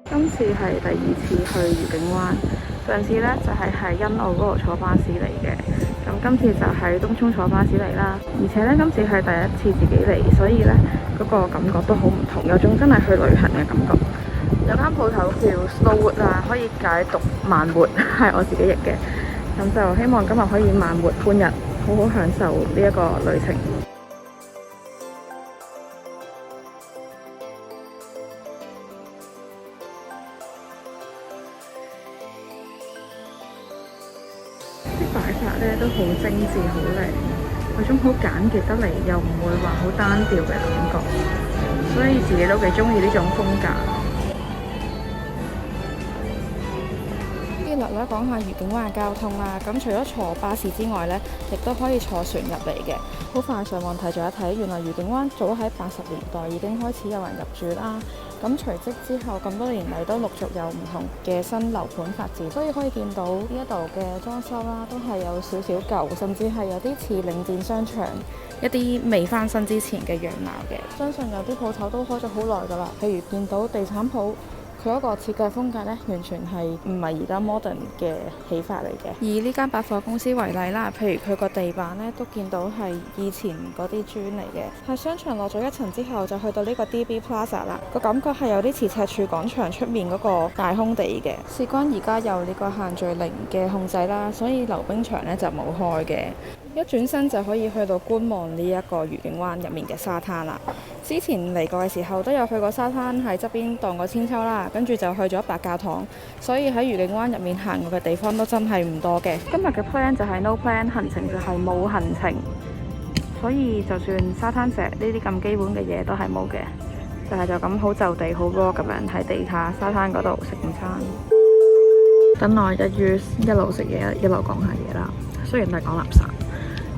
今次係第2次去愉景灣，上次呢就係喺欣澳嗰度坐巴士嚟嘅，咁今次就喺東涌坐巴士嚟啦。而且呢，今次係第1次自己嚟，所以呢嗰個感覺都好唔同，有種真係去旅行嘅感覺。有間鋪頭叫 Slowwood 啊，可以解讀慢活，係我自己譯嘅。咁就希望今日可以慢活半日，好好享受呢一個旅程。啲擺法咧都好精緻，好靚，嗰種好簡潔得嚟，又唔會話好單調嘅感覺，所以自己都幾中意呢種風格。略略講下愉景灣嘅交通啦，咁除咗坐巴士之外呢，亦都可以坐船入嚟嘅。好快上網睇咗一睇，原來愉景灣早喺80年代已經開始有人入住啦。咁隨即之後咁多年嚟都陸續有唔同嘅新樓盤發展，所以可以見到呢一度嘅裝修啦，都係有少少舊，甚至係有啲似領展商場一啲未翻新之前嘅樣貌嘅。相信有啲鋪頭都開咗好耐㗎啦，譬如見到地產鋪。佢嗰個設計風格呢，完全係唔係而家 modern 嘅起法嚟嘅。以呢間百貨公司為例啦，譬如佢個地板呢，都見到係以前嗰啲磚嚟嘅。喺商場落咗1層之後，就去到呢個 DB Plaza 啦。個感覺係有啲似赤柱廣場出面嗰個大空地嘅。事關而家有呢個限聚令嘅控制啦，所以溜冰場呢就冇開嘅。一轉身就可以去到觀望呢一個愉景灣入面嘅沙灘啦。之前嚟過嘅時候都有去過沙灘，喺側邊蕩過千秋啦，跟住就去咗白教堂，所以喺愉景灣入面行過嘅地方都真係唔多嘅。今日嘅 plan 就係 no plan， 行程就係冇行程，所以就算沙灘石呢啲咁基本嘅嘢都係冇嘅，就咁好就地好 raw 咁樣喺地下沙灘嗰度食午餐。等我一於一路食嘢一路講下嘢啦，雖然都係講垃圾。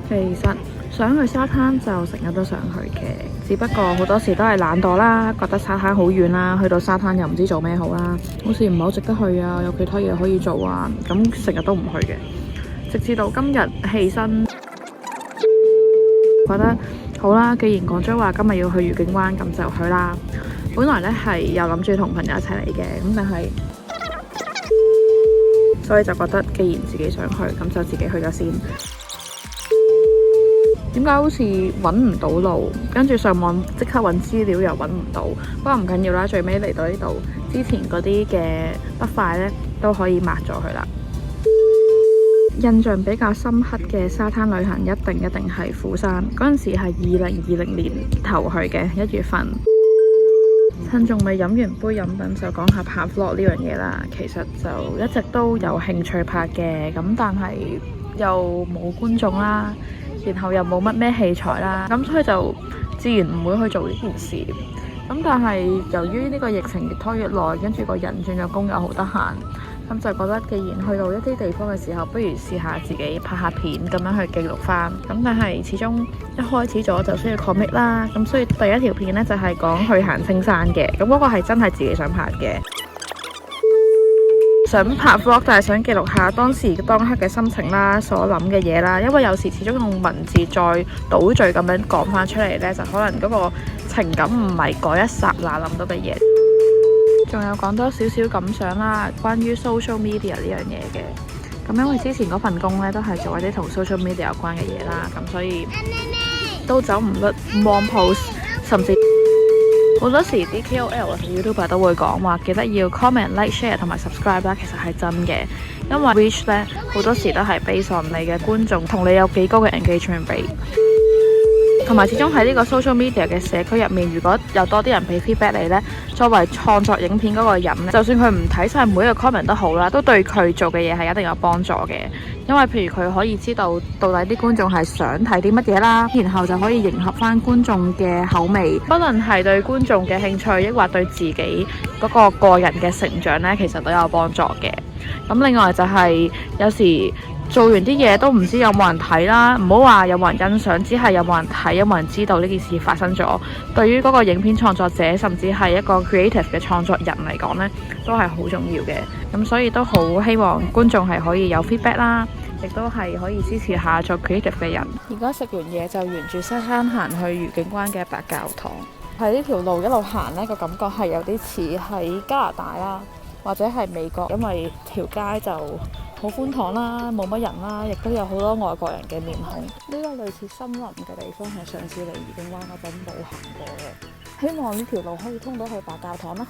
其實想去沙灘就成日都想去嘅，只不過好多時都係懶惰啦，覺得沙灘好遠啦，去到沙灘又唔知做咩好啦，好似唔係好值得去啊，有其他嘢可以做啊，咁成日都唔去嘅。直至到今日起身，覺得好啦，既然講咗話今日要去愉景灣，咁就去啦。本來呢係有諗住同朋友一齊嚟嘅，咁但係所以就覺得既然自己想去，咁就自己去咗先。點解好似揾唔到路，跟住上網即刻揾資料又揾唔到，不過唔緊要啦，最尾嚟到呢度，之前嗰啲嘅不快呢都可以抹咗佢啦。印象比較深刻嘅沙灘旅行一定係釜山，嗰陣時係2020年頭去嘅1月份。趁仲未飲完杯飲品，就講下拍 vlog 呢樣嘢啦。其實就一直都有興趣拍嘅，咁但係又冇觀眾啦。然後又冇乜咩器材啦，咁所以就自然唔會去做呢件事。咁但係由於呢個疫情越拖越耐，跟住個人轉咗工又好得閒，咁就覺得既然去到一啲地方嘅時候，不如試下自己拍下片咁樣去記錄翻。咁但係始終一開始咗就需要 commit 啦，咁所以第一條片呢，就係講去行青山嘅，咁嗰個係真係自己想拍嘅。想拍 vlog， 但係想記錄下當時當刻嘅心情啦，所諗嘅嘢啦。因為有時始終用文字再倒敘咁樣講翻出嚟呢，就可能嗰個情感唔係嗰一剎那諗到嘅嘢。仲有講多少少感想啦，關於 social media 呢樣嘢嘅。咁因為之前嗰份工呢，都係做一啲同 social media 有關嘅嘢啦，咁所以都走唔甩 mon post， 甚至好多時啲 KOL 或者 YouTuber 都會講話記得要 comment、like、share 同埋 subscribe 啦，其實係真嘅，因為 reach 咧好多時都係 based on 你嘅觀眾同你有幾高嘅 engagement rate。同埋始終喺呢個 social media 嘅社區入面，如果有多啲人俾 feedback 你呢，作為創作影片嗰個人呢，就算佢唔睇晒每一個 comment 都好啦，都對佢做嘅嘢係一定有幫助嘅。因為譬如佢可以知道到底啲觀眾係想睇啲乜嘢啦，然後就可以迎合翻觀眾嘅口味，不論係對觀眾嘅興趣，抑或對自己嗰個人嘅成長呢，其實都有幫助嘅。咁另外就係有時做完啲嘢都唔知有冇人睇啦，唔好話有冇人欣賞，只係有冇人睇，有冇人知道呢件事發生咗。對於嗰個影片創作者，甚至係一個 creative 嘅創作人嚟講呢，都係好重要嘅。咁所以都好希望觀眾係可以有 feedback 啦，亦都係可以支持下做 creative 嘅人。而家食完嘢就沿住沙灘行去愉景灣嘅白教堂。喺呢條路一路行呢個感覺係有啲似喺加拿大啦，或者係美國，因為條街就好寬敞啦，冇乜人啦，亦都有好多外國人嘅面孔。呢個類似森林嘅地方係上次嚟愉景灣嗰陣冇行過嘅，希望呢條路可以通到去白教堂啦。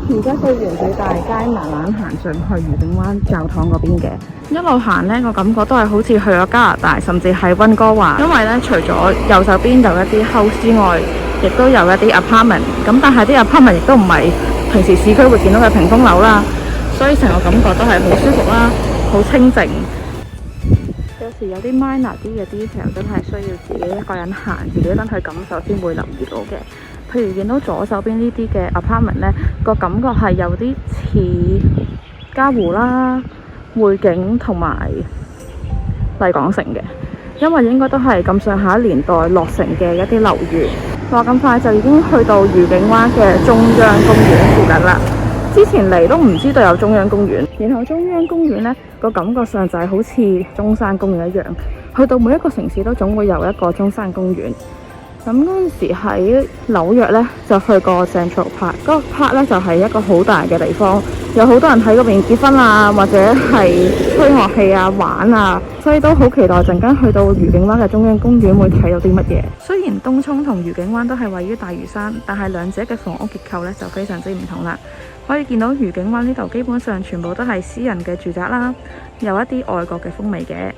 而家去沿住大街慢慢行上去愉景灣教堂嗰邊嘅，一路行呢個感覺都係好似去咗加拿大，甚至係溫哥華。因為呢，除咗右手邊有一啲 house 之外，亦都有一啲 apartment。咁但係啲 apartment 亦都唔係平時市區會見到嘅屏風樓啦，所以成個感覺都係好舒服啦，好清靜。有時有啲 minor 啲嘅 detail 真係需要自己一個人行，自己真去感受先會留意到嘅。譬如見到左手邊呢啲嘅 apartment 呢，個感覺係有啲似嘉湖啦、匯景同埋麗港城嘅，因為應該都係咁上下年代落成嘅一啲樓宇。話咁快就已經去到愉景灣嘅中央公園附近啦。之前嚟都唔知道有中央公園，然後中央公園呢個感覺上就係好似中山公園一樣，去到每一個城市都總會有一個中山公園。咁嗰陣時喺紐約呢，就去過 Central Park，嗰個 park 呢就係一個好大嘅地方，有好多人喺嗰邊結婚啊，或者係吹樂器啊、玩啊，所以都好期待陣間去到愉景灣嘅中央公園會睇到啲乜嘢。雖然東涌同愉景灣都係位於大嶼山，但係兩者嘅房屋結構呢就非常之唔同啦。可以見到愉景灣呢度基本上全部都係私人嘅住宅啦，有一啲外國嘅風味嘅。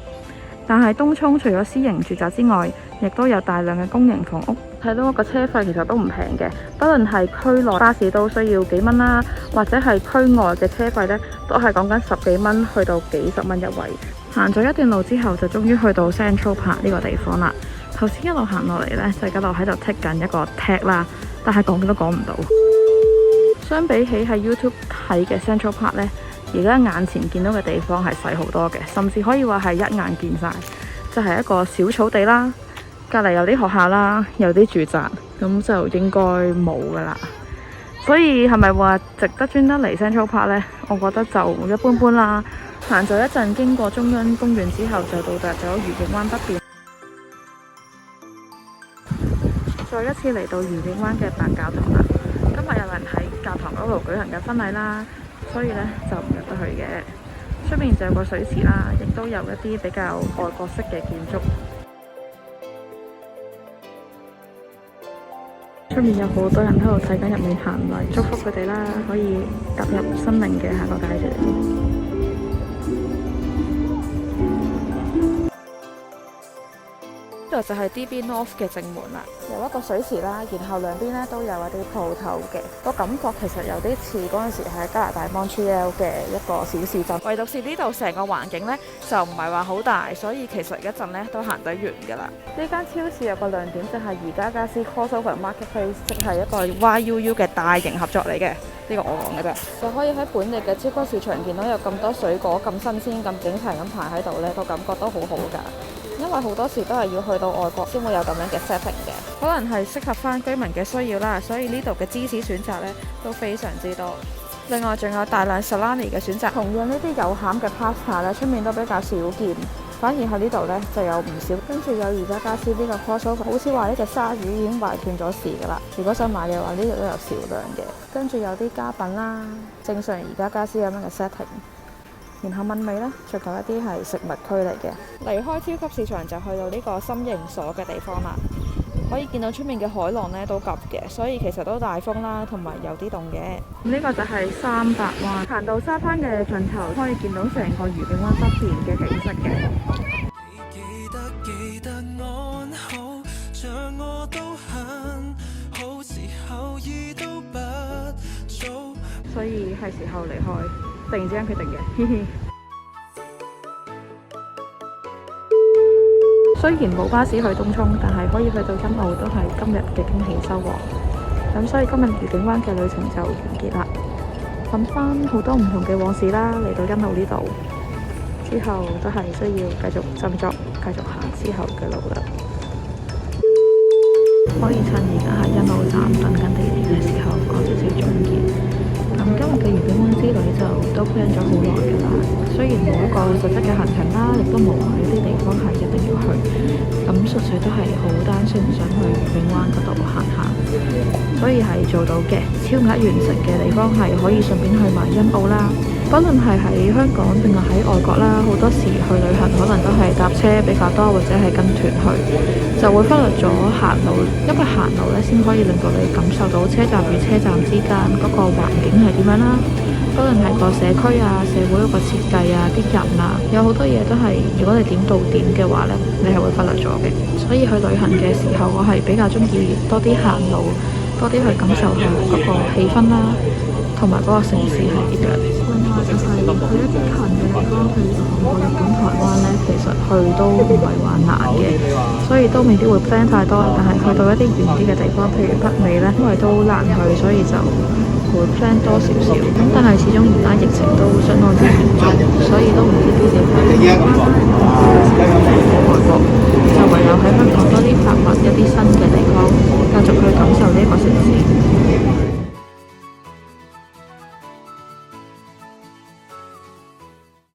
但係東涌除咗私營住宅之外，亦都有大量嘅公營房屋。睇到個車費其實都唔平嘅，不論係區內巴士都需要幾蚊啦，或者係區外嘅車費呢，都係講緊10幾蚊去到幾十蚊一位。行咗一段路之後，就終於去到 Central Park 呢個地方啦。頭先一路行落嚟呢，就一路喺度剔緊一個 tag 啦，但係講都講唔到。相比起喺 YouTube 睇嘅 Central Park 呢，而家眼前見到嘅地方係細好多嘅，甚至可以話係一眼見晒。就係一個小草地啦，隔離有啲學校啦，有啲住宅，咁就應該冇噶啦。所以係咪話值得專登嚟 Central Park 呢？我覺得就一般般啦。行咗一陣，經過中央公園之後，就到達咗愉景灣北邊。再一次嚟到愉景灣嘅白教堂啦。今日有人喺教堂嗰度舉行嘅婚禮啦，所以呢就唔入得去嘅。出面就有個水池啦，亦都有一啲比較外國式嘅建築。出面有好多人喺度睇緊入面行禮，祝福佢哋啦，可以踏入生命嘅下個階段。呢度就係 DB North 嘅正門啦，有一個水池啦，然後兩邊咧都有一啲鋪頭嘅，個感覺其實有啲似嗰陣時喺加拿大 Montreal 嘅一個小市鎮，唯獨是呢度成個環境咧就唔係話好大，所以其實一陣咧都行得完㗎啦。呢間超市有個亮點就係宜家家私 Crossover Marketplace， 即係一個 YUU 嘅大型合作嚟嘅。呢個我講嘅啫，就可以喺本地嘅超級市場見到有咁多水果咁新鮮、咁整齊咁排喺度呢，個感覺都好好㗎。因為好多時都係要去到外國先會有咁樣嘅 setting 嘅，可能係適合翻居民嘅需要啦，所以呢度嘅芝士選擇呢都非常之多。另外仲有大量 salami 嘅選擇，同樣呢啲有餡嘅 pasta 呢，出面都比較少見，反而喺呢度呢就有唔少。跟住有宜家家私呢個 crossover， 好似話呢隻鯊魚已經壞斷咗事㗎啦。如果想買嘅話，呢度都有少量嘅。跟住有啲家品啦，正常宜家家私咁樣嘅 setting。然後問尾呢，最後一啲係食物區嚟嘅。離開超級市場就去到呢個心形所嘅地方啦。可以見到出面嘅海浪呢都急嘅，所以其實都大風啦，同埋有啲凍嘅。呢個就係300灣，行到沙灘嘅盡頭，可以見到成個愉景灣北邊嘅景色嘅。記得安好，像我都很好時候意都不早，所以係時候離開，突然之間決定嘅，嘻嘻。雖然冇巴士去東涌，但係可以去到欣澳都係今日嘅驚喜收穫。咁所以今日愉景灣嘅旅程就完結啦。諗翻好多唔同嘅往事啦，嚟到欣澳呢度之後都係需要繼續振作，繼續行之後嘅路啦。可以趁而家喺欣澳站等緊地鐵嘅時候講少少總結。今日嘅愉景灣之旅就都 plan 咗好耐㗎啦，雖然冇一個實質嘅行程啦，亦都冇話呢啲地方係一定要去。咁純粹都係好單純想去愉景灣嗰度行下，所以係做到嘅。超額完成嘅地方係可以順便去埋欣澳啦。不論係喺香港定係喺外國啦，好多時去旅行可能都係搭車比較多，或者係跟團去，就會忽略咗行路，因為行路咧先可以令到你感受到車站與車站之間嗰個環境係點樣啦。不論係個社區啊、社會嗰個設計啊、啲人啊，有好多嘢都係，如果你點到點嘅話呢，你係會忽略咗嘅。所以去旅行嘅時候，我係比較中意多啲行路，多啲去感受下嗰個氣氛啦，同埋嗰個城市係點樣。另外就係去一啲近嘅地方，譬如韓國、日本、台灣呢，其實去都唔係話難嘅，所以都未必會 plan 太多。但係去到一啲遠啲嘅地方，譬如北美呢，因為都難去，所以就會 plan 多少少。咁但係始終而家疫情都相當之嚴重，所以都唔知幾時翻嚟。外國。